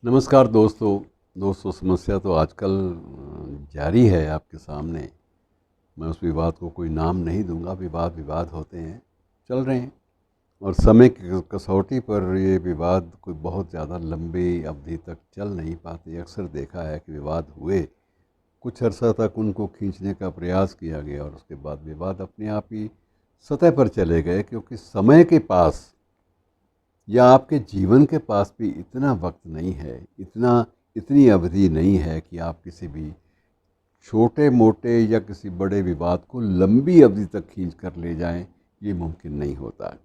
नमस्कार दोस्तों समस्या तो आजकल जारी है आपके सामने। मैं उस विवाद को कोई नाम नहीं दूंगा। विवाद विवाद होते हैं, चल रहे हैं। और समय की कसौटी पर ये विवाद कोई बहुत ज़्यादा लंबी अवधि तक चल नहीं पाते। अक्सर देखा है कि विवाद हुए, कुछ अर्सा तक उनको खींचने का प्रयास किया गया और उसके बाद विवाद अपने आप ही सतह पर चले गए, क्योंकि समय के पास या आपके जीवन के पास भी इतना वक्त नहीं है, इतनी अवधि नहीं है कि आप किसी भी छोटे मोटे या किसी बड़े विवाद को लंबी अवधि तक खींच कर ले जाएं। ये मुमकिन नहीं होता है।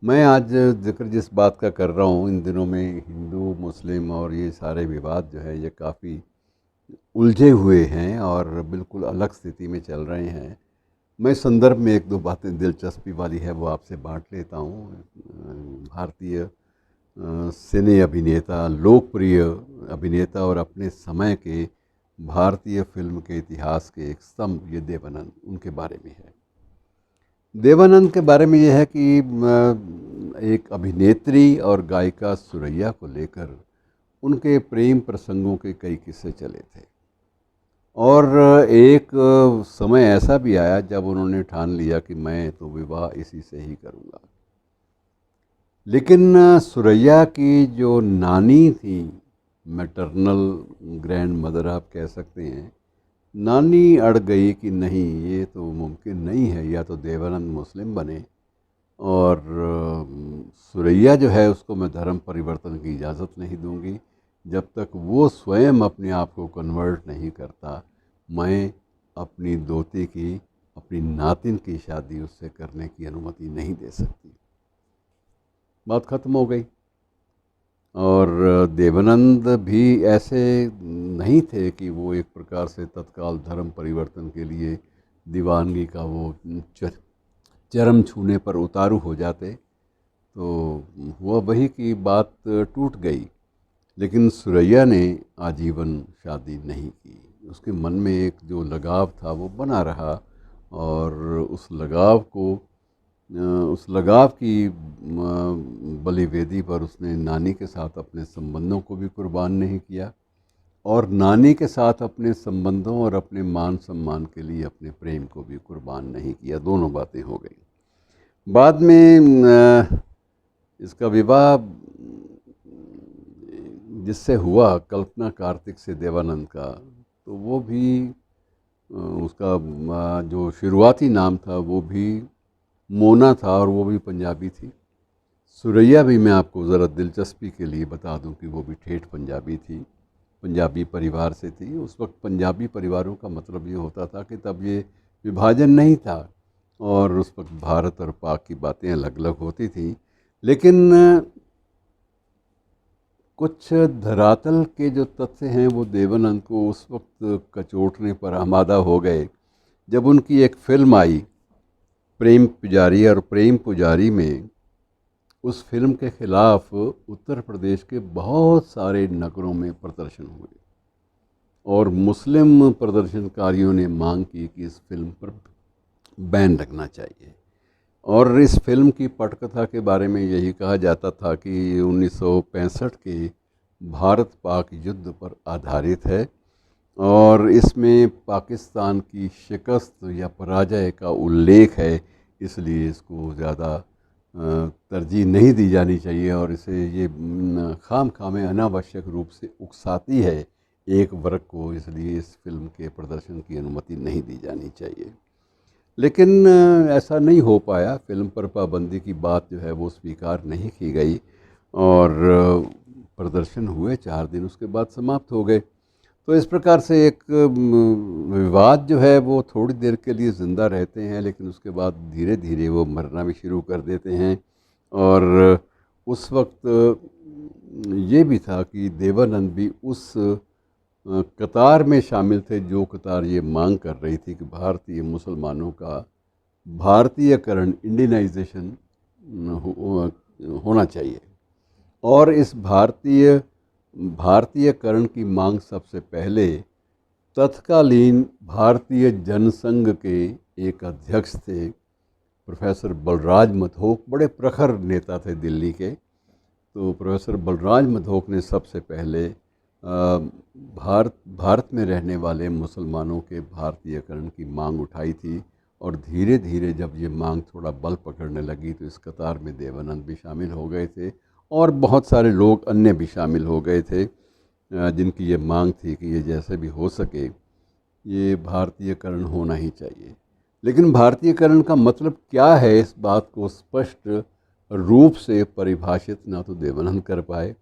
मैं आज जिक्र जिस बात का कर रहा हूँ, इन दिनों में हिंदू मुस्लिम और ये सारे विवाद जो है ये काफ़ी उलझे हुए हैं और बिल्कुल अलग स्थिति में चल रहे हैं। मैं संदर्भ में एक दो बातें दिलचस्पी वाली है वो आपसे बांट लेता हूँ। भारतीय सिने अभिनेता, लोकप्रिय अभिनेता और अपने समय के भारतीय फिल्म के इतिहास के एक स्तंभ ये देवानंद, उनके बारे में है। देवानंद के बारे में यह है कि एक अभिनेत्री और गायिका सुरैया को लेकर उनके प्रेम प्रसंगों के कई किस्से चले थे। और एक समय ऐसा भी आया जब उन्होंने ठान लिया कि मैं तो विवाह इसी से ही करूँगा। लेकिन सुरैया की जो नानी थी, मैटरनल ग्रैंड मदर आप कह सकते हैं, नानी अड़ गई कि नहीं, ये तो मुमकिन नहीं है। या तो देवानंद मुस्लिम बने और सुरैया जो है उसको मैं धर्म परिवर्तन की इजाज़त नहीं दूंगी जब तक वो स्वयं अपने आप को कन्वर्ट नहीं करता। मैं अपनी दोती की, अपनी नातिन की शादी उससे करने की अनुमति नहीं दे सकती। बात ख़त्म हो गई। और देवानंद भी ऐसे नहीं थे कि वो एक प्रकार से तत्काल धर्म परिवर्तन के लिए दीवानगी का वो चरम छूने पर उतारू हो जाते। तो हुआ वही कि बात टूट गई। लेकिन सुरैया ने आजीवन शादी नहीं की। उसके मन में एक जो लगाव था वो बना रहा और उस लगाव की बलि वेदी पर उसने नानी के साथ अपने संबंधों को भी कुर्बान नहीं किया और नानी के साथ अपने संबंधों और अपने मान सम्मान के लिए अपने प्रेम को भी कुर्बान नहीं किया। दोनों बातें हो गई। बाद में इसका विवाह जिससे हुआ, कल्पना कार्तिक से देवानंद का, तो वो भी उसका जो शुरुआती नाम था वो भी मोना था और वो भी पंजाबी थी। सुरैया भी मैं आपको ज़रा दिलचस्पी के लिए बता दूं कि वो भी ठेठ पंजाबी थी, पंजाबी परिवार से थी। उस वक्त पंजाबी परिवारों का मतलब ये होता था कि तब ये विभाजन नहीं था और उस वक्त भारत और पाक की बातें अलग अलग होती थी। लेकिन कुछ धरातल के जो तथ्य हैं वो देवानंद को उस वक्त कचोटने पर आमादा हो गए जब उनकी एक फिल्म आई प्रेम पुजारी, और प्रेम पुजारी में उस फिल्म के खिलाफ उत्तर प्रदेश के बहुत सारे नगरों में प्रदर्शन हुए और मुस्लिम प्रदर्शनकारियों ने मांग की कि इस फिल्म पर बैन लगना चाहिए। और इस फिल्म की पटकथा के बारे में यही कहा जाता था कि 1965 के भारत पाक युद्ध पर आधारित है और इसमें पाकिस्तान की शिकस्त या पराजय का उल्लेख है, इसलिए इसको ज़्यादा तरजीह नहीं दी जानी चाहिए और इसे ये खाम खामे अनावश्यक रूप से उकसाती है एक वर्ग को, इसलिए इस फिल्म के प्रदर्शन की अनुमति नहीं दी जानी चाहिए। लेकिन ऐसा नहीं हो पाया। फिल्म पर पाबंदी की बात जो है वो स्वीकार नहीं की गई और प्रदर्शन हुए 4 दिन, उसके बाद समाप्त हो गए। तो इस प्रकार से एक विवाद जो है वो थोड़ी देर के लिए ज़िंदा रहते हैं, लेकिन उसके बाद धीरे धीरे वो मरना भी शुरू कर देते हैं। और उस वक्त ये भी था कि देवानंद भी उस कतार में शामिल थे जो कतार ये मांग कर रही थी कि भारतीय मुसलमानों का भारतीयकरण, इंडियनाइजेशन होना चाहिए। और इस भारतीयकरण की मांग सबसे पहले तत्कालीन भारतीय जनसंघ के एक अध्यक्ष थे, प्रोफेसर बलराज मथोक, बड़े प्रखर नेता थे दिल्ली के। तो प्रोफेसर बलराज मधोक ने सबसे पहले भारत में रहने वाले मुसलमानों के भारतीयकरण की मांग उठाई थी, और धीरे धीरे जब ये मांग थोड़ा बल पकड़ने लगी तो इस कतार में देवानंद भी शामिल हो गए थे, और बहुत सारे लोग अन्य भी शामिल हो गए थे जिनकी ये मांग थी कि ये जैसे भी हो सके ये भारतीयकरण होना ही चाहिए। लेकिन भारतीयकरण का मतलब क्या है, इस बात को स्पष्ट रूप से परिभाषित ना तो देवानंद कर पाए,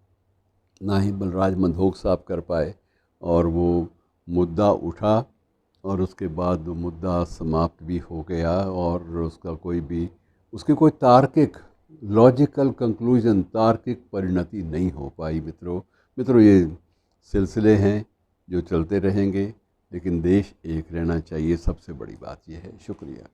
ना ही बलराज मधोक साहब कर पाए, और वो मुद्दा उठा और उसके बाद वो मुद्दा समाप्त भी हो गया, और उसकी कोई तार्किक लॉजिकल कंक्लूजन, तार्किक परिणति नहीं हो पाई। मित्रों ये सिलसिले हैं जो चलते रहेंगे, लेकिन देश एक रहना चाहिए, सबसे बड़ी बात यह है। शुक्रिया।